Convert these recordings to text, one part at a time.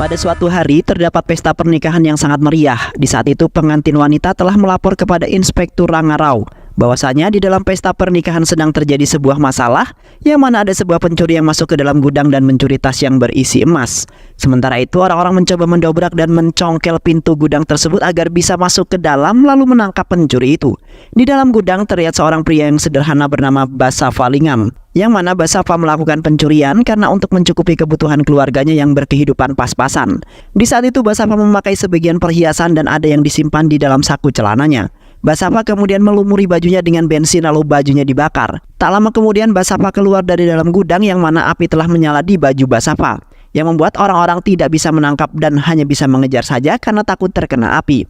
Pada suatu hari terdapat pesta pernikahan yang sangat meriah. Di saat itu pengantin wanita telah melapor kepada Inspektur Rangarau bahwasanya di dalam pesta pernikahan sedang terjadi sebuah masalah, yang mana ada sebuah pencuri yang masuk ke dalam gudang dan mencuri tas yang berisi emas. Sementara itu orang-orang mencoba mendobrak dan mencongkel pintu gudang tersebut agar bisa masuk ke dalam lalu menangkap pencuri itu. Di dalam gudang terlihat seorang pria yang sederhana bernama Basafa Lingam, yang mana Basafa melakukan pencurian karena untuk mencukupi kebutuhan keluarganya yang berkehidupan pas-pasan. Di saat itu Basafa memakai sebagian perhiasan dan ada yang disimpan di dalam saku celananya. Basafa kemudian melumuri bajunya dengan bensin lalu bajunya dibakar. Tak lama kemudian Basafa keluar dari dalam gudang yang mana api telah menyala di baju Basafa, yang membuat orang-orang tidak bisa menangkap dan hanya bisa mengejar saja karena takut terkena api.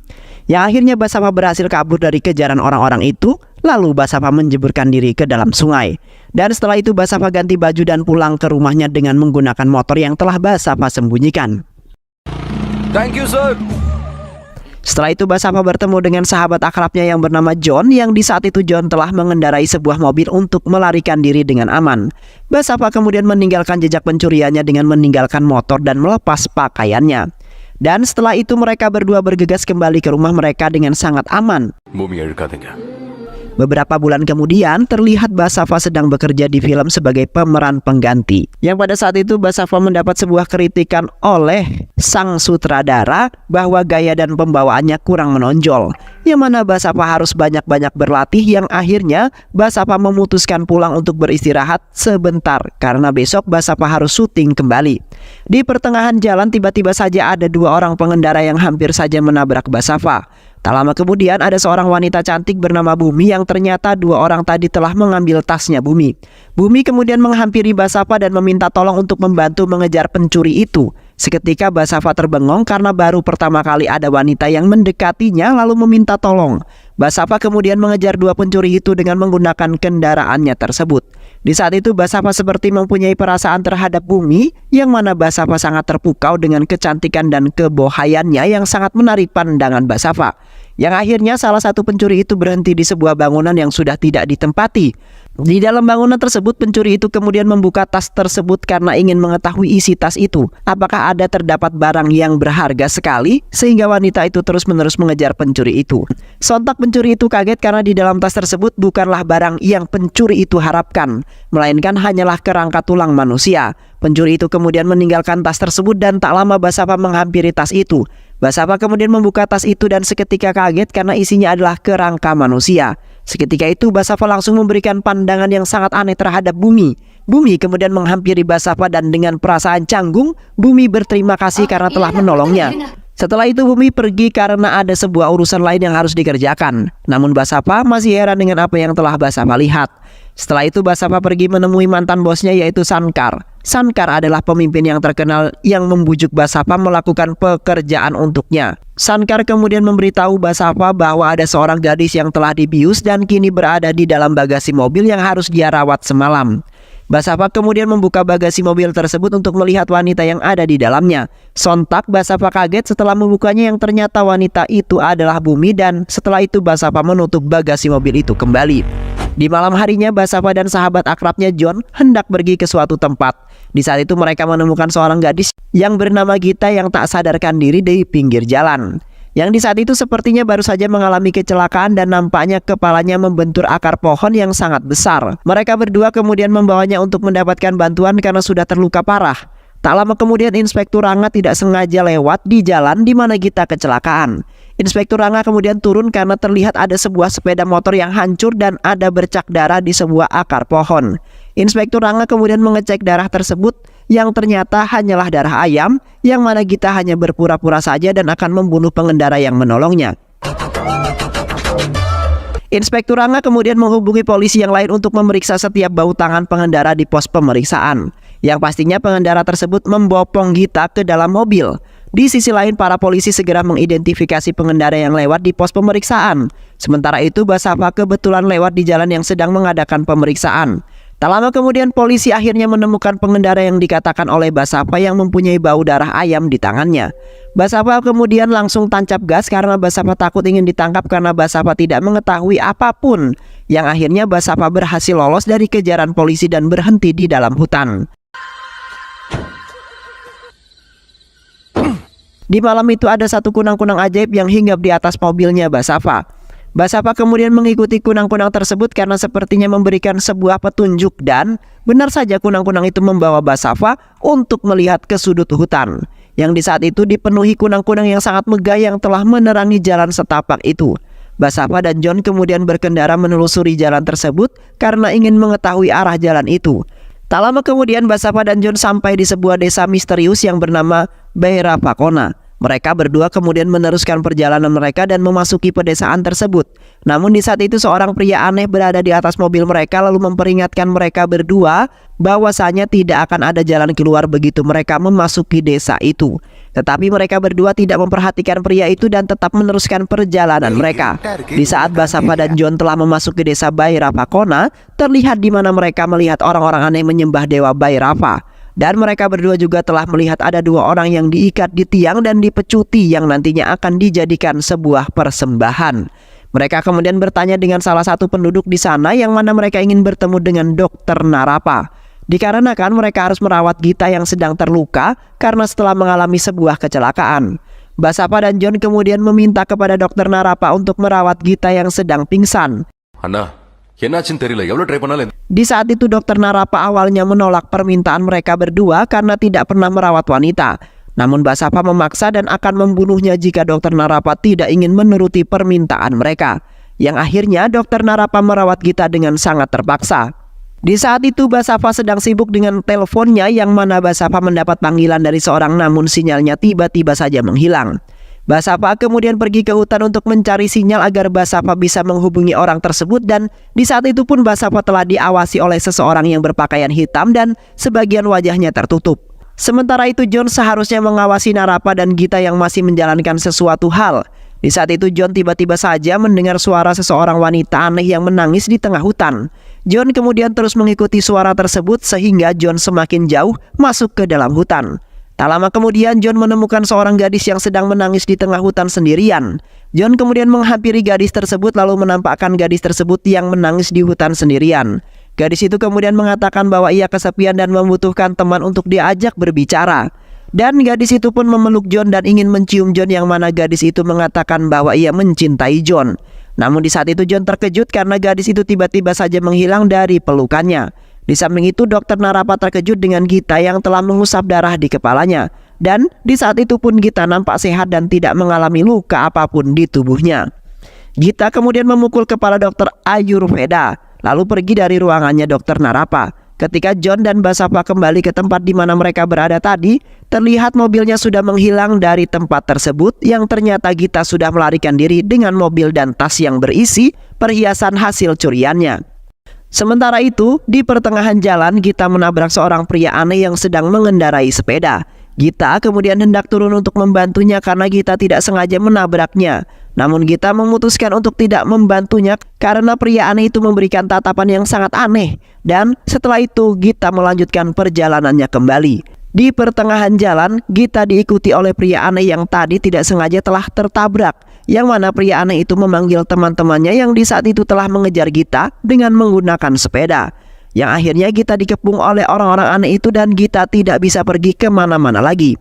Yang akhirnya Basafa berhasil kabur dari kejaran orang-orang itu. Lalu Basafa menjeburkan diri ke dalam sungai. Dan setelah itu Basafa ganti baju dan pulang ke rumahnya dengan menggunakan motor yang telah Basafa sembunyikan. Thank you, sir. Setelah itu Basafa bertemu dengan sahabat akrabnya yang bernama John, yang di saat itu John telah mengendarai sebuah mobil untuk melarikan diri dengan aman. Basafa kemudian meninggalkan jejak pencuriannya dengan meninggalkan motor dan melepas pakaiannya. Dan setelah itu mereka berdua bergegas kembali ke rumah mereka dengan sangat aman. Beberapa bulan kemudian terlihat Basafa sedang bekerja di film sebagai pemeran pengganti, yang pada saat itu Basafa mendapat sebuah kritikan oleh sang sutradara bahwa gaya dan pembawaannya kurang menonjol, yang mana Basafa harus banyak-banyak berlatih, yang akhirnya Basafa memutuskan pulang untuk beristirahat sebentar karena besok Basafa harus syuting kembali. Di pertengahan jalan tiba-tiba saja ada dua orang pengendara yang hampir saja menabrak Basafa. Tak lama kemudian ada seorang wanita cantik bernama Bumi, yang ternyata dua orang tadi telah mengambil tasnya Bumi. Bumi kemudian menghampiri Basafa dan meminta tolong untuk membantu mengejar pencuri itu. Seketika Basafa terbengong karena baru pertama kali ada wanita yang mendekatinya lalu meminta tolong. Basafa kemudian mengejar dua pencuri itu dengan menggunakan kendaraannya tersebut. Di saat itu Basafa seperti mempunyai perasaan terhadap Bumi, yang mana Basafa sangat terpukau dengan kecantikan dan kebohayannya yang sangat menarik pandangan Basafa. Yang akhirnya salah satu pencuri itu berhenti di sebuah bangunan yang sudah tidak ditempati. Di dalam bangunan tersebut pencuri itu kemudian membuka tas tersebut karena ingin mengetahui isi tas itu, apakah ada terdapat barang yang berharga sekali, sehingga wanita itu terus-menerus mengejar pencuri itu. Sontak pencuri itu kaget karena di dalam tas tersebut bukanlah barang yang pencuri itu harapkan, melainkan hanyalah kerangka tulang manusia. Pencuri itu kemudian meninggalkan tas tersebut dan tak lama Basafa menghampiri tas itu. Basafa kemudian membuka tas itu dan seketika kaget karena isinya adalah kerangka manusia. Seketika itu Basafa langsung memberikan pandangan yang sangat aneh terhadap Bumi. Bumi kemudian menghampiri Basafa dan dengan perasaan canggung Bumi berterima kasih karena telah menolongnya. Setelah itu Bumi pergi karena ada sebuah urusan lain yang harus dikerjakan. Namun Basafa masih heran dengan apa yang telah Basafa lihat. Setelah itu Basafa pergi menemui mantan bosnya yaitu Sankar. Sankar adalah pemimpin yang terkenal yang membujuk Basafa melakukan pekerjaan untuknya. Sankar kemudian memberitahu Basafa bahwa ada seorang gadis yang telah dibius dan kini berada di dalam bagasi mobil yang harus dia rawat semalam. Basafa kemudian membuka bagasi mobil tersebut untuk melihat wanita yang ada di dalamnya. Sontak Basafa kaget setelah membukanya, yang ternyata wanita itu adalah Bumi, dan setelah itu Basafa menutup bagasi mobil itu kembali. Di malam harinya Basafa dan sahabat akrabnya John hendak pergi ke suatu tempat. Di saat itu mereka menemukan seorang gadis yang bernama Gita yang tak sadarkan diri di pinggir jalan, yang di saat itu sepertinya baru saja mengalami kecelakaan dan nampaknya kepalanya membentur akar pohon yang sangat besar. Mereka berdua kemudian membawanya untuk mendapatkan bantuan karena sudah terluka parah. Tak lama kemudian Inspektur Ranga tidak sengaja lewat di jalan di mana Gita kecelakaan. Inspektur Ranga kemudian turun karena terlihat ada sebuah sepeda motor yang hancur dan ada bercak darah di sebuah akar pohon. Inspektur Ranga kemudian mengecek darah tersebut, yang ternyata hanyalah darah ayam, yang mana Gita hanya berpura-pura saja dan akan membunuh pengendara yang menolongnya. Inspektur Ranga kemudian menghubungi polisi yang lain untuk memeriksa setiap bau tangan pengendara di pos pemeriksaan. Yang pastinya pengendara tersebut membopong Gita ke dalam mobil. Di sisi lain para polisi segera mengidentifikasi pengendara yang lewat di pos pemeriksaan. Sementara itu Basafa kebetulan lewat di jalan yang sedang mengadakan pemeriksaan. Tak lama kemudian polisi akhirnya menemukan pengendara yang dikatakan oleh Basafa yang mempunyai bau darah ayam di tangannya. Basafa kemudian langsung tancap gas karena Basafa takut ingin ditangkap karena Basafa tidak mengetahui apapun. Yang akhirnya Basafa berhasil lolos dari kejaran polisi dan berhenti di dalam hutan. Di malam itu ada satu kunang-kunang ajaib yang hinggap di atas mobilnya Basava. Basava kemudian mengikuti kunang-kunang tersebut karena sepertinya memberikan sebuah petunjuk, dan benar saja kunang-kunang itu membawa Basava untuk melihat ke sudut hutan yang di saat itu dipenuhi kunang-kunang yang sangat megah yang telah menerangi jalan setapak itu. Basava dan John kemudian berkendara menelusuri jalan tersebut karena ingin mengetahui arah jalan itu. Tak lama kemudian Basava dan John sampai di sebuah desa misterius yang bernama Bhairapakona. Mereka berdua kemudian meneruskan perjalanan mereka dan memasuki pedesaan tersebut. Namun di saat itu seorang pria aneh berada di atas mobil mereka lalu memperingatkan mereka berdua bahwasanya tidak akan ada jalan keluar begitu mereka memasuki desa itu. Tetapi mereka berdua tidak memperhatikan pria itu dan tetap meneruskan perjalanan mereka. Di saat Basava dan John telah memasuki desa Bhairapakona, terlihat di mana mereka melihat orang-orang aneh menyembah dewa Bhairava. Dan mereka berdua juga telah melihat ada dua orang yang diikat di tiang dan dipecuti yang nantinya akan dijadikan sebuah persembahan. Mereka kemudian bertanya dengan salah satu penduduk di sana yang mana mereka ingin bertemu dengan Dr. Narapa. Dikarenakan mereka harus merawat Gita yang sedang terluka karena setelah mengalami sebuah kecelakaan. Basava dan John kemudian meminta kepada Dr. Narapa untuk merawat Gita yang sedang pingsan. Anna, என்னாச்சுன்னு தெரியல. எவ்வளவு ட்ரை பண்ணாலும் Di saat itu Dr. Narapa awalnya menolak permintaan mereka berdua karena tidak pernah merawat wanita. Namun Basava memaksa dan akan membunuhnya jika Dr. Narapa tidak ingin menuruti permintaan mereka. Yang akhirnya Dr. Narapa merawat Gita dengan sangat terpaksa. Di saat itu Basava sedang sibuk dengan teleponnya yang mana Basava mendapat panggilan dari seorang namun sinyalnya tiba-tiba saja menghilang. Basava kemudian pergi ke hutan untuk mencari sinyal agar Basava bisa menghubungi orang tersebut, dan di saat itu pun Basava telah diawasi oleh seseorang yang berpakaian hitam dan sebagian wajahnya tertutup. Sementara itu John seharusnya mengawasi Narapa dan Gita yang masih menjalankan sesuatu hal. Di saat itu John tiba-tiba saja mendengar suara seseorang wanita aneh yang menangis di tengah hutan. John kemudian terus mengikuti suara tersebut sehingga John semakin jauh masuk ke dalam hutan. Tak lama kemudian John menemukan seorang gadis yang sedang menangis di tengah hutan sendirian. John kemudian menghampiri gadis tersebut lalu menampakkan gadis tersebut yang menangis di hutan sendirian. Gadis itu kemudian mengatakan bahwa ia kesepian dan membutuhkan teman untuk diajak berbicara. Dan gadis itu pun memeluk John dan ingin mencium John yang mana gadis itu mengatakan bahwa ia mencintai John. Namun di saat itu John terkejut karena gadis itu tiba-tiba saja menghilang dari pelukannya. Di samping itu Dr. Narapa terkejut dengan Gita yang telah mengusap darah di kepalanya. Dan di saat itu pun Gita nampak sehat dan tidak mengalami luka apapun di tubuhnya. Gita kemudian memukul kepala Dr. Ayurveda lalu pergi dari ruangannya Dr. Narapa. Ketika John dan Basava kembali ke tempat di mana mereka berada tadi, terlihat mobilnya sudah menghilang dari tempat tersebut yang ternyata Gita sudah melarikan diri dengan mobil dan tas yang berisi perhiasan hasil curiannya. Sementara itu, di pertengahan jalan Gita menabrak seorang pria aneh yang sedang mengendarai sepeda. Gita kemudian hendak turun untuk membantunya karena Gita tidak sengaja menabraknya. Namun Gita memutuskan untuk tidak membantunya karena pria aneh itu memberikan tatapan yang sangat aneh. Dan setelah itu Gita melanjutkan perjalanannya kembali. Di pertengahan jalan, Gita diikuti oleh pria aneh yang tadi tidak sengaja telah tertabrak. Yang mana pria aneh itu memanggil teman-temannya yang di saat itu telah mengejar Gita dengan menggunakan sepeda. Yang akhirnya Gita dikepung oleh orang-orang aneh itu dan Gita tidak bisa pergi kemana-mana lagi.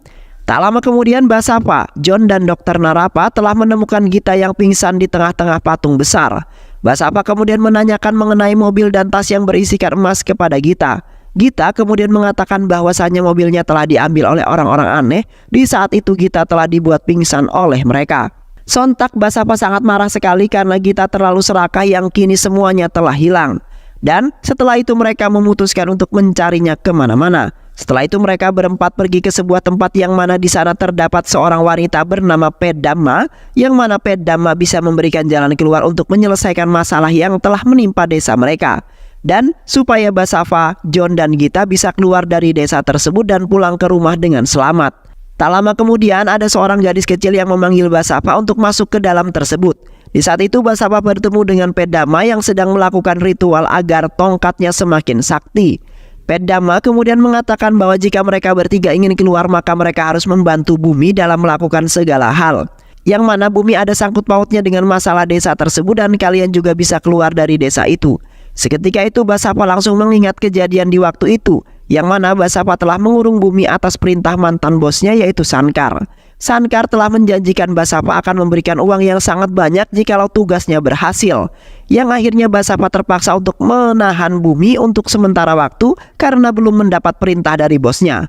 Tak lama kemudian Basava, John dan Dr. Narapa telah menemukan Gita yang pingsan di tengah-tengah patung besar. Basava kemudian menanyakan mengenai mobil dan tas yang berisikan emas kepada Gita. Gita kemudian mengatakan bahwasannya mobilnya telah diambil oleh orang-orang aneh. Di saat itu Gita telah dibuat pingsan oleh mereka. Sontak Basava sangat marah sekali karena Gita terlalu serakah yang kini semuanya telah hilang. Dan setelah itu mereka memutuskan untuk mencarinya kemana-mana. Setelah itu mereka berempat pergi ke sebuah tempat yang mana di sana terdapat seorang wanita bernama Peddhamma, yang mana Peddhamma bisa memberikan jalan keluar untuk menyelesaikan masalah yang telah menimpa desa mereka. Dan supaya Basava, John dan Gita bisa keluar dari desa tersebut dan pulang ke rumah dengan selamat. Tak lama kemudian ada seorang gadis kecil yang memanggil Basava untuk masuk ke dalam tersebut. Di saat itu Basava bertemu dengan Peddhamma yang sedang melakukan ritual agar tongkatnya semakin sakti. Peddhamma kemudian mengatakan bahwa jika mereka bertiga ingin keluar maka mereka harus membantu Bumi dalam melakukan segala hal. Yang mana Bumi ada sangkut pautnya dengan masalah desa tersebut dan kalian juga bisa keluar dari desa itu. Seketika itu Basava langsung mengingat kejadian di waktu itu, yang mana Basava telah mengurung Bumi atas perintah mantan bosnya yaitu Sankar. Sankar telah menjanjikan Basava akan memberikan uang yang sangat banyak jikalau tugasnya berhasil. Yang akhirnya Basava terpaksa untuk menahan Bumi untuk sementara waktu karena belum mendapat perintah dari bosnya.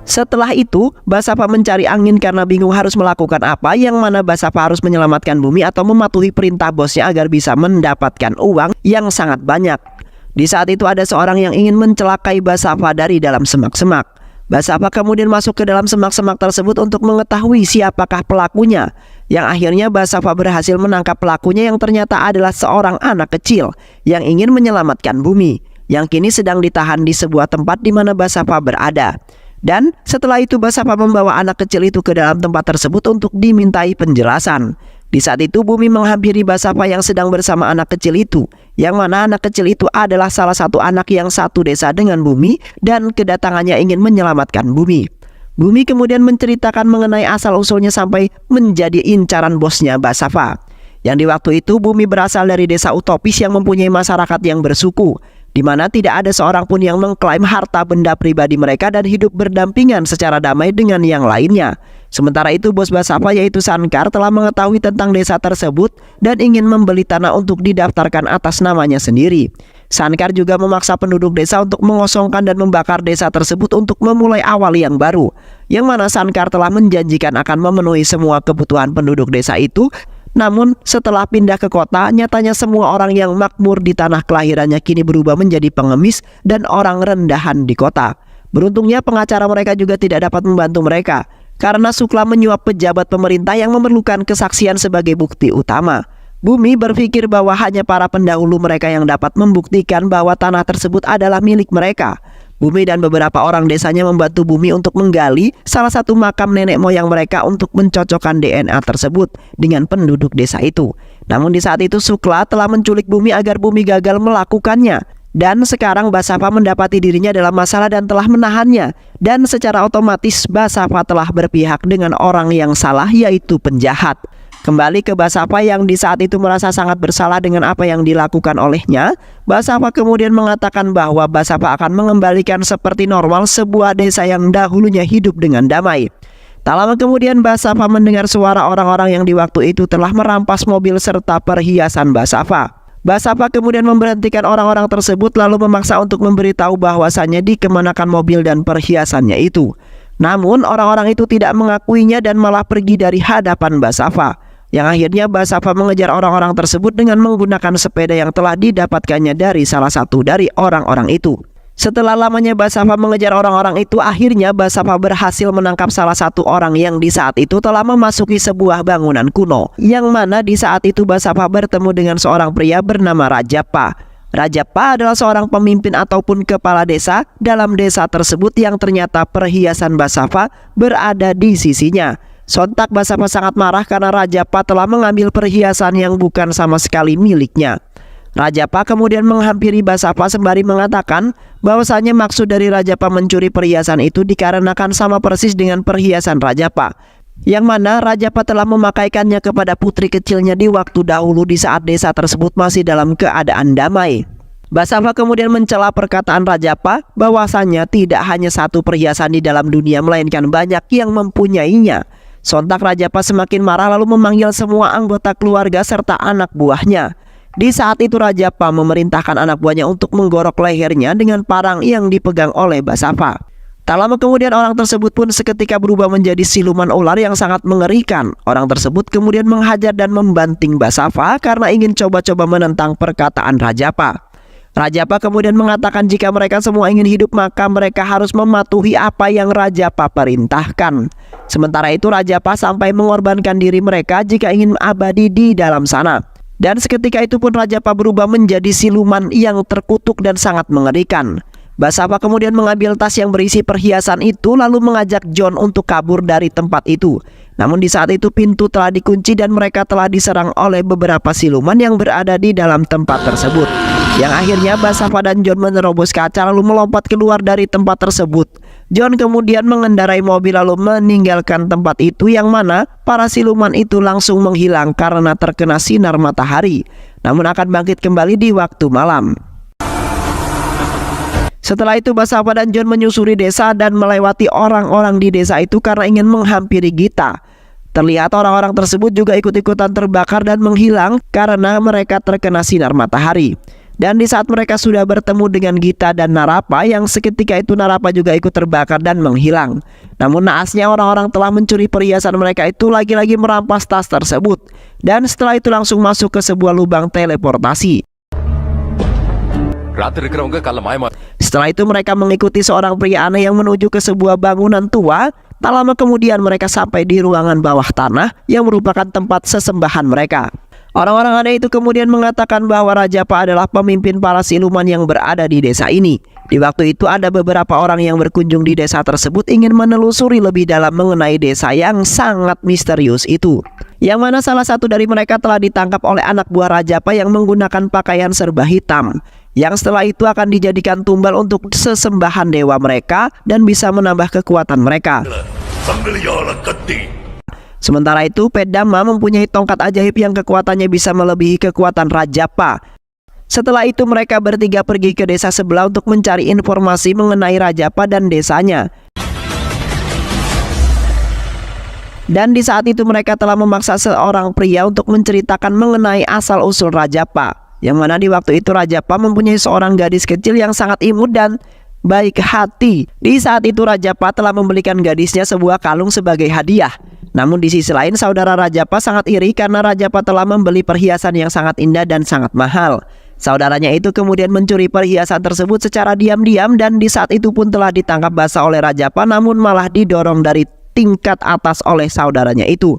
Setelah itu, Basava mencari angin karena bingung harus melakukan apa, yang mana Basava harus menyelamatkan Bumi atau mematuhi perintah bosnya agar bisa mendapatkan uang yang sangat banyak. Di saat itu ada seorang yang ingin mencelakai Basava dari dalam semak-semak. Basava kemudian masuk ke dalam semak-semak tersebut untuk mengetahui siapakah pelakunya. Yang akhirnya Basava berhasil menangkap pelakunya yang ternyata adalah seorang anak kecil yang ingin menyelamatkan Bumi, yang kini sedang ditahan di sebuah tempat di mana Basava berada. Dan setelah itu Basava membawa anak kecil itu ke dalam tempat tersebut untuk dimintai penjelasan. Di saat itu Bumi menghampiri Basava yang sedang bersama anak kecil itu, yang mana anak kecil itu adalah salah satu anak yang satu desa dengan Bumi dan kedatangannya ingin menyelamatkan Bumi. Bumi kemudian menceritakan mengenai asal-usulnya sampai menjadi incaran bosnya Basava. Yang di waktu itu Bumi berasal dari desa utopis yang mempunyai masyarakat yang bersuku, di mana tidak ada seorang pun yang mengklaim harta benda pribadi mereka dan hidup berdampingan secara damai dengan yang lainnya. Sementara itu bos Basava yaitu Sankar telah mengetahui tentang desa tersebut dan ingin membeli tanah untuk didaftarkan atas namanya sendiri. Sankar juga memaksa penduduk desa untuk mengosongkan dan membakar desa tersebut untuk memulai awal yang baru, yang mana Sankar telah menjanjikan akan memenuhi semua kebutuhan penduduk desa itu. Namun setelah pindah ke kota, nyatanya semua orang yang makmur di tanah kelahirannya kini berubah menjadi pengemis dan orang rendahan di kota. Beruntungnya pengacara mereka juga tidak dapat membantu mereka, karena Sukla menyuap pejabat pemerintah yang memerlukan kesaksian sebagai bukti utama. Bumi berpikir bahwa hanya para pendahulu mereka yang dapat membuktikan bahwa tanah tersebut adalah milik mereka. Bumi dan beberapa orang desanya membantu Bumi untuk menggali salah satu makam nenek moyang mereka untuk mencocokkan DNA tersebut dengan penduduk desa itu. Namun di saat itu Sukla telah menculik Bumi agar Bumi gagal melakukannya. Dan sekarang Basava mendapati dirinya dalam masalah dan telah menahannya. Dan secara otomatis Basava telah berpihak dengan orang yang salah, yaitu penjahat. Kembali ke Basava yang di saat itu merasa sangat bersalah dengan apa yang dilakukan olehnya. Basava kemudian mengatakan bahwa Basava akan mengembalikan seperti normal sebuah desa yang dahulunya hidup dengan damai. Tak lama kemudian Basava mendengar suara orang-orang yang di waktu itu telah merampas mobil serta perhiasan Basava. Basava kemudian memberhentikan orang-orang tersebut lalu memaksa untuk memberitahu bahwasannya dikemanakan mobil dan perhiasannya itu. Namun orang-orang itu tidak mengakuinya dan malah pergi dari hadapan Basava. Yang akhirnya Basava mengejar orang-orang tersebut dengan menggunakan sepeda yang telah didapatkannya dari salah satu dari orang-orang itu. Setelah lamanya Basava mengejar orang-orang itu, akhirnya Basava berhasil menangkap salah satu orang yang di saat itu telah memasuki sebuah bangunan kuno. Yang mana di saat itu Basava bertemu dengan seorang pria bernama Rajappa. Rajappa adalah seorang pemimpin ataupun kepala desa dalam desa tersebut yang ternyata perhiasan Basava berada di sisinya. Sontak Basava sangat marah karena Rajappa telah mengambil perhiasan yang bukan sama sekali miliknya. Rajappa kemudian menghampiri Basava sembari mengatakan bahwasanya maksud dari Rajappa mencuri perhiasan itu dikarenakan sama persis dengan perhiasan Rajappa, yang mana Rajappa telah memakaikannya kepada putri kecilnya di waktu dahulu di saat desa tersebut masih dalam keadaan damai. Basava kemudian mencela perkataan Rajappa bahwasanya tidak hanya satu perhiasan di dalam dunia melainkan banyak yang mempunyainya. Sontak Rajappa semakin marah lalu memanggil semua anggota keluarga serta anak buahnya. Di saat itu Rajappa memerintahkan anak buahnya untuk menggorok lehernya dengan parang yang dipegang oleh Basava. Tak lama kemudian orang tersebut pun seketika berubah menjadi siluman ular yang sangat mengerikan. Orang tersebut kemudian menghajar dan membanting Basava karena ingin coba-coba menentang perkataan Rajappa. Rajappa kemudian mengatakan jika mereka semua ingin hidup maka mereka harus mematuhi apa yang Rajappa perintahkan. Sementara itu Rajappa sampai mengorbankan diri mereka jika ingin abadi di dalam sana. Dan seketika itu pun Rajappa berubah menjadi siluman yang terkutuk dan sangat mengerikan. Basava kemudian mengambil tas yang berisi perhiasan itu lalu mengajak John untuk kabur dari tempat itu. Namun di saat itu pintu telah dikunci dan mereka telah diserang oleh beberapa siluman yang berada di dalam tempat tersebut. Yang akhirnya Basava dan John menerobos kaca lalu melompat keluar dari tempat tersebut. John kemudian mengendarai mobil lalu meninggalkan tempat itu, yang mana para siluman itu langsung menghilang karena terkena sinar matahari, namun akan bangkit kembali di waktu malam. Setelah itu Basava dan John menyusuri desa dan melewati orang-orang di desa itu karena ingin menghampiri Gita. Terlihat orang-orang tersebut juga ikut-ikutan terbakar dan menghilang karena mereka terkena sinar matahari. Dan di saat mereka sudah bertemu dengan Gita dan Narapa, yang seketika itu Narapa juga ikut terbakar dan menghilang. Namun naasnya orang-orang telah mencuri perhiasan mereka itu lagi-lagi merampas tas tersebut. Dan setelah itu langsung masuk ke sebuah lubang teleportasi. ராத்திரி இருக்கிறவங்க காலைல மாயமா Setelah itu mereka mengikuti seorang pria aneh yang menuju ke sebuah bangunan tua. Tak lama kemudian mereka sampai di ruangan bawah tanah yang merupakan tempat sesembahan mereka. Orang-orang aneh itu kemudian mengatakan bahwa Rajapa adalah pemimpin para siluman yang berada di desa ini. Di waktu itu ada beberapa orang yang berkunjung di desa tersebut ingin menelusuri lebih dalam mengenai desa yang sangat misterius itu. Yang mana salah satu dari mereka telah ditangkap oleh anak buah Rajapa yang menggunakan pakaian serba hitam. Yang setelah itu akan dijadikan tumbal untuk sesembahan dewa mereka dan bisa menambah kekuatan mereka. Sementara itu, Pedama mempunyai tongkat ajaib yang kekuatannya bisa melebihi kekuatan Rajapa. Setelah itu mereka bertiga pergi ke desa sebelah untuk mencari informasi mengenai Rajapa dan desanya. Dan di saat itu mereka telah memaksa seorang pria untuk menceritakan mengenai asal-usul Rajapa. Yang mana di waktu itu Rajapa mempunyai seorang gadis kecil yang sangat imut dan baik hati. Di saat itu Rajapa telah membelikan gadisnya sebuah kalung sebagai hadiah. Namun di sisi lain saudara Rajapa sangat iri karena Rajapa telah membeli perhiasan yang sangat indah dan sangat mahal. Saudaranya itu kemudian mencuri perhiasan tersebut secara diam-diam dan di saat itu pun telah ditangkap basah oleh Rajapa, namun malah didorong dari tingkat atas oleh saudaranya itu,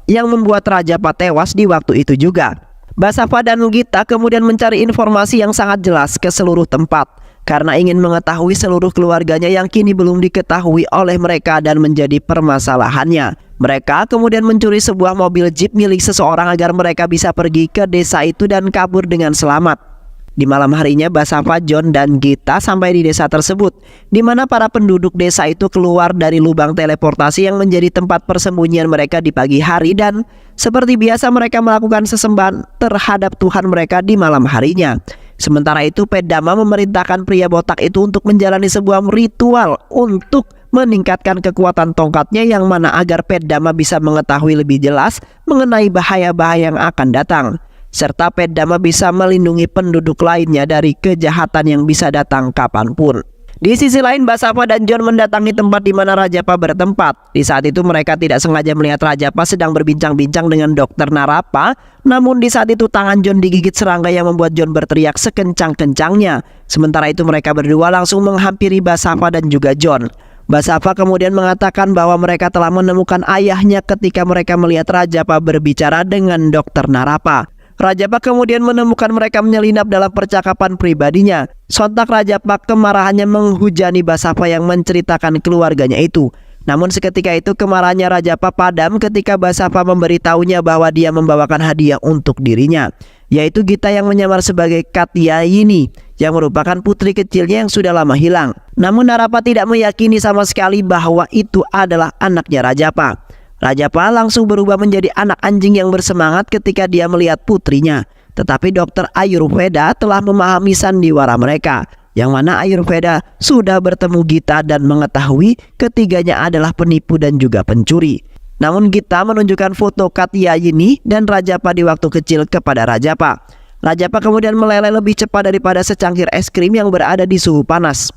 yang membuat Rajapa tewas di waktu itu juga. Basava dan Gita kemudian mencari informasi yang sangat jelas ke seluruh tempat karena ingin mengetahui seluruh keluarganya yang kini belum diketahui oleh mereka dan menjadi permasalahannya. Mereka kemudian mencuri sebuah mobil jeep milik seseorang agar mereka bisa pergi ke desa itu dan kabur dengan selamat. Di malam harinya Basava, John, dan Gita sampai di desa tersebut, di mana para penduduk desa itu keluar dari lubang teleportasi yang menjadi tempat persembunyian mereka di pagi hari dan seperti biasa mereka melakukan sesembahan terhadap Tuhan mereka di malam harinya. Sementara itu Pedama memerintahkan pria botak itu untuk menjalani sebuah ritual untuk meningkatkan kekuatan tongkatnya yang mana agar Pedama bisa mengetahui lebih jelas mengenai bahaya-bahaya yang akan datang. Serta Pedama bisa melindungi penduduk lainnya dari kejahatan yang bisa datang kapanpun. Di sisi lain Basava dan John mendatangi tempat di mana Rajapa bertempat. Di saat itu mereka tidak sengaja melihat Rajapa sedang berbincang-bincang dengan Dr. Narapa. Namun di saat itu tangan John digigit serangga yang membuat John berteriak sekencang-kencangnya. Sementara itu mereka berdua langsung menghampiri Basava dan juga John. Basava kemudian mengatakan bahwa mereka telah menemukan ayahnya ketika mereka melihat Rajapa berbicara dengan Dr. Narapa. Rajapa kemudian menemukan mereka menyelinap dalam percakapan pribadinya. Sontak Rajapa kemarahannya menghujani Basava yang menceritakan keluarganya itu. Namun seketika itu kemarahannya Rajapa padam ketika Basava memberitahunya bahwa dia membawakan hadiah untuk dirinya, yaitu Gita yang menyamar sebagai Katyayini yang merupakan putri kecilnya yang sudah lama hilang. Namun Narapa tidak meyakini sama sekali bahwa itu adalah anaknya Rajapa. Rajapa langsung berubah menjadi anak anjing yang bersemangat ketika dia melihat putrinya. Tetapi dokter Ayurveda telah memahami sandiwara mereka, yang mana Ayurveda sudah bertemu Gita dan mengetahui ketiganya adalah penipu dan juga pencuri. Namun Gita menunjukkan foto Katyayini dan Rajapa di waktu kecil kepada Rajapa. Rajapa kemudian meleleh lebih cepat daripada secangkir es krim yang berada di suhu panas.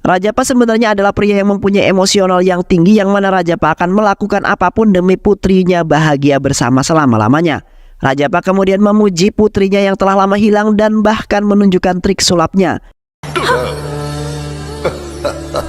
Rajapa sebenarnya adalah pria yang mempunyai emosional yang tinggi, yang mana Rajapa akan melakukan apapun demi putrinya bahagia bersama selama-lamanya. Rajapa kemudian memuji putrinya yang telah lama hilang dan bahkan menunjukkan trik sulapnya.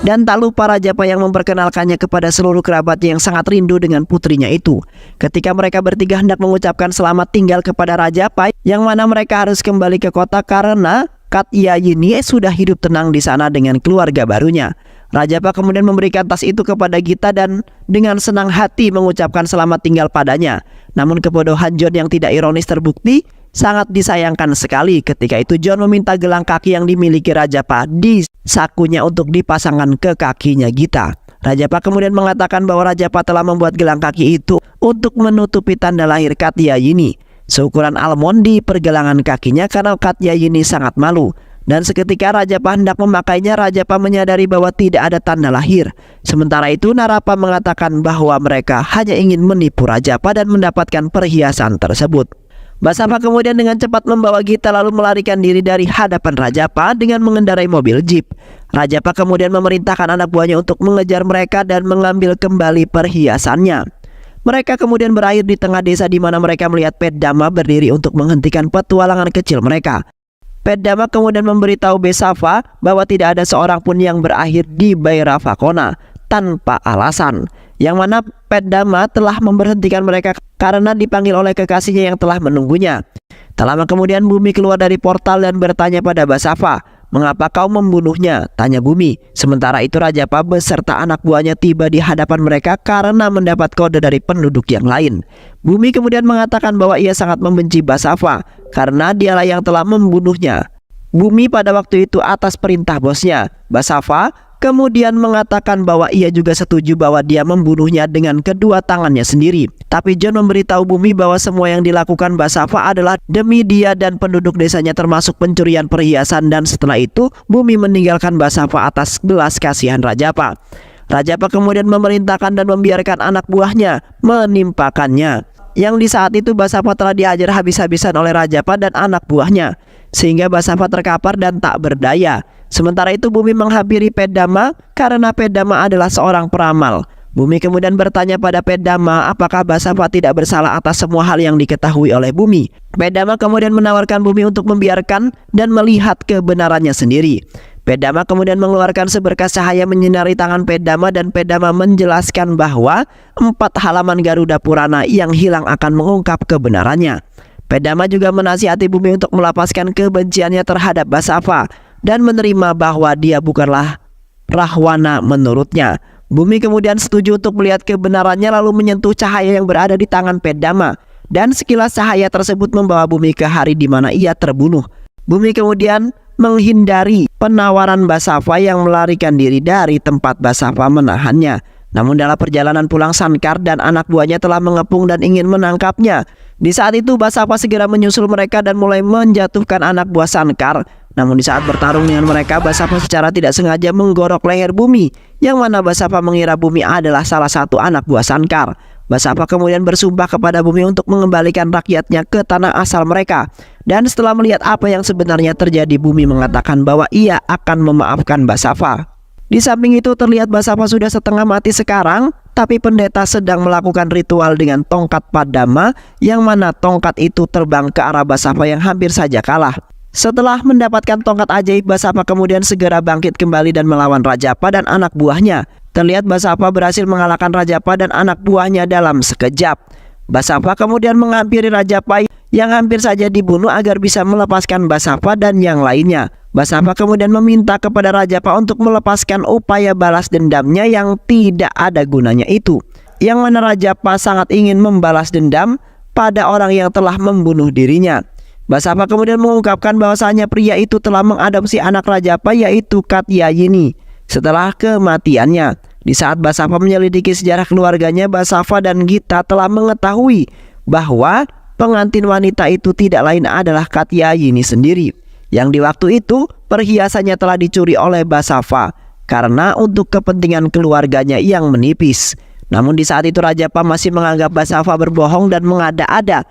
Dan tak lupa Rajapa yang memperkenalkannya kepada seluruh kerabatnya yang sangat rindu dengan putrinya itu. Ketika mereka bertiga hendak mengucapkan selamat tinggal kepada Rajapa, yang mana mereka harus kembali ke kota karena Katyayini sudah hidup tenang di sana dengan keluarga barunya. Rajapa kemudian memberikan tas itu kepada Gita dan dengan senang hati mengucapkan selamat tinggal padanya. Namun kebodohan John yang tidak ironis terbukti sangat disayangkan sekali ketika itu John meminta gelang kaki yang dimiliki Rajapa di sakunya untuk dipasangkan ke kakinya Gita. Rajapa kemudian mengatakan bahwa Rajapa telah membuat gelang kaki itu untuk menutupi tanda lahir Katyayini seukuran almond di pergelangan kakinya karena Katyayini sangat malu. Dan seketika Rajapa hendak memakainya, Rajapa menyadari bahwa tidak ada tanda lahir. Sementara itu Narapa mengatakan bahwa mereka hanya ingin menipu Rajapa dan mendapatkan perhiasan tersebut. Basava kemudian dengan cepat membawa Gita lalu melarikan diri dari hadapan Rajapa dengan mengendarai mobil jeep. Rajapa kemudian memerintahkan anak buahnya untuk mengejar mereka dan mengambil kembali perhiasannya. Mereka kemudian berakhir di tengah desa di mana mereka melihat Peddama berdiri untuk menghentikan petualangan kecil mereka. Peddama kemudian memberitahu Basava bahwa tidak ada seorang pun yang berakhir di Bairavakona tanpa alasan, yang mana Peddama telah memberhentikan mereka karena dipanggil oleh kekasihnya yang telah menunggunya. Tak lama kemudian Bumi keluar dari portal dan bertanya pada Basava, "Mengapa kau membunuhnya?" tanya Bumi. Sementara itu Rajapa beserta anak buahnya tiba di hadapan mereka karena mendapat kode dari penduduk yang lain. Bumi kemudian mengatakan bahwa ia sangat membenci Basava karena dialah yang telah membunuhnya. Bumi pada waktu itu atas perintah bosnya. Basava kemudian mengatakan bahwa ia juga setuju bahwa dia membunuhnya dengan kedua tangannya sendiri. Tapi John memberitahu Bumi bahwa semua yang dilakukan Basava adalah demi dia dan penduduk desanya, termasuk pencurian perhiasan, dan setelah itu Bumi meninggalkan Basava atas belas kasihan Rajapa. Rajapa kemudian memerintahkan dan membiarkan anak buahnya menimpakannya. Yang di saat itu Basava telah diajar habis-habisan oleh Rajapa dan anak buahnya, sehingga Basava terkapar dan tak berdaya. Sementara itu Bumi menghampiri Peddama karena Peddama adalah seorang peramal. Bumi kemudian bertanya pada Peddama apakah Basava tidak bersalah atas semua hal yang diketahui oleh Bumi. Peddama kemudian menawarkan Bumi untuk membiarkan dan melihat kebenarannya sendiri. Peddama kemudian mengeluarkan seberkas cahaya menyinari tangan Peddama dan Peddama menjelaskan bahwa 4 halaman Garuda Purana yang hilang akan mengungkap kebenarannya. Peddama juga menasihati Bumi untuk melepaskan kebenciannya terhadap Basava dan menerima bahwa dia bukanlah Rahwana menurutnya. Bumi kemudian setuju untuk melihat kebenarannya lalu menyentuh cahaya yang berada di tangan Peddama, dan sekilas cahaya tersebut membawa Bumi ke hari di mana ia terbunuh. Bumi kemudian menghindari penawaran Basava yang melarikan diri dari tempat Basava menahannya. Namun dalam perjalanan pulang Sankar dan anak buahnya telah mengepung dan ingin menangkapnya. Di saat itu Basava segera menyusul mereka dan mulai menjatuhkan anak buah Sankar. Namun di saat bertarung dengan mereka, Basava secara tidak sengaja menggorok leher Bumi, yang mana Basava mengira Bumi adalah salah satu anak buah Sankar. Basava kemudian bersumpah kepada Bumi untuk mengembalikan rakyatnya ke tanah asal mereka. Dan setelah melihat apa yang sebenarnya terjadi, Bumi mengatakan bahwa ia akan memaafkan Basava. Di samping itu terlihat Basava sudah setengah mati sekarang, tapi pendeta sedang melakukan ritual dengan tongkat Padama, yang mana tongkat itu terbang ke arah Basava yang hampir saja kalah. Setelah mendapatkan tongkat ajaib, Basava kemudian segera bangkit kembali dan melawan Rajapa dan anak buahnya. Terlihat Basava berhasil mengalahkan Rajapa dan anak buahnya dalam sekejap. Basava kemudian menghampiri Rajapa yang hampir saja dibunuh agar bisa melepaskan Basava dan yang lainnya. Basava kemudian meminta kepada Rajapa untuk melepaskan upaya balas dendamnya yang tidak ada gunanya itu, yang mana Rajapa sangat ingin membalas dendam pada orang yang telah membunuh dirinya. Basava kemudian mengungkapkan bahwasanya pria itu telah mengadopsi anak Rajapa, yaitu Katyayini, setelah kematiannya. Di saat Basava menyelidiki sejarah keluarganya, Basava dan Gita telah mengetahui bahwa pengantin wanita itu tidak lain adalah Katyayini sendiri, yang di waktu itu perhiasannya telah dicuri oleh Basava karena untuk kepentingan keluarganya yang menipis. Namun di saat itu Rajapa masih menganggap Basava berbohong dan mengada-ada.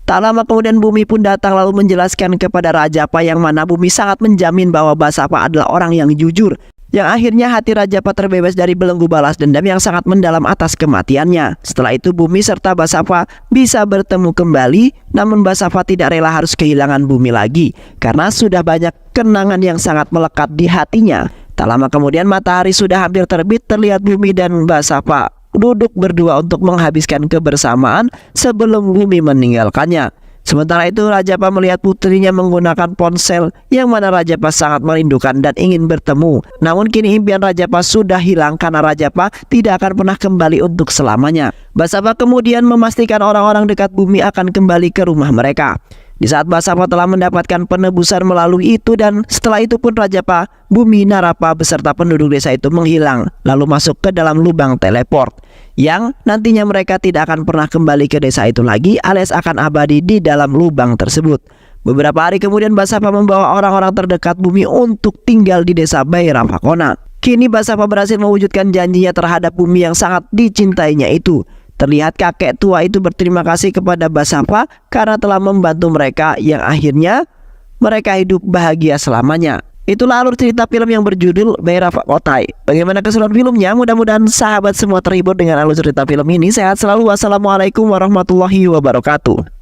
Tak lama kemudian Bumi pun datang lalu menjelaskan kepada Rajapa, yang mana Bumi sangat menjamin bahwa Basava adalah orang yang jujur, yang akhirnya hati Rajapa terbebas dari belenggu balas dendam yang sangat mendalam atas kematiannya. Setelah itu Bumi serta Basava bisa bertemu kembali, namun Basava tidak rela harus kehilangan Bumi lagi karena sudah banyak kenangan yang sangat melekat di hatinya. Tak lama kemudian matahari sudah hampir terbit, terlihat Bumi dan Basava duduk berdua untuk menghabiskan kebersamaan sebelum Bumi meninggalkannya. Sementara itu Rajapa melihat putrinya menggunakan ponsel, yang mana Rajapa sangat merindukan dan ingin bertemu. Namun kini impian Rajapa sudah hilang karena Rajapa tidak akan pernah kembali untuk selamanya. Basava kemudian memastikan orang-orang dekat Bumi akan kembali ke rumah mereka. Di saat Basava telah mendapatkan penebusan melalui itu, dan setelah itu pun Rajapa, Bumi, Narapa beserta penduduk desa itu menghilang lalu masuk ke dalam lubang teleport, yang nantinya mereka tidak akan pernah kembali ke desa itu lagi alias akan abadi di dalam lubang tersebut. Beberapa hari kemudian Basava membawa orang-orang terdekat Bumi untuk tinggal di desa Bhairavakona. Kini Basava berhasil mewujudkan janjinya terhadap Bumi yang sangat dicintainya itu. Terlihat kakek tua itu berterima kasih kepada Basava karena telah membantu mereka yang akhirnya mereka hidup bahagia selamanya. Itulah alur cerita film yang berjudul Bhairavakotai. Bagaimana keseruan filmnya? Mudah-mudahan sahabat semua terhibur dengan alur cerita film ini. Sehat selalu. Wassalamualaikum warahmatullahi wabarakatuh.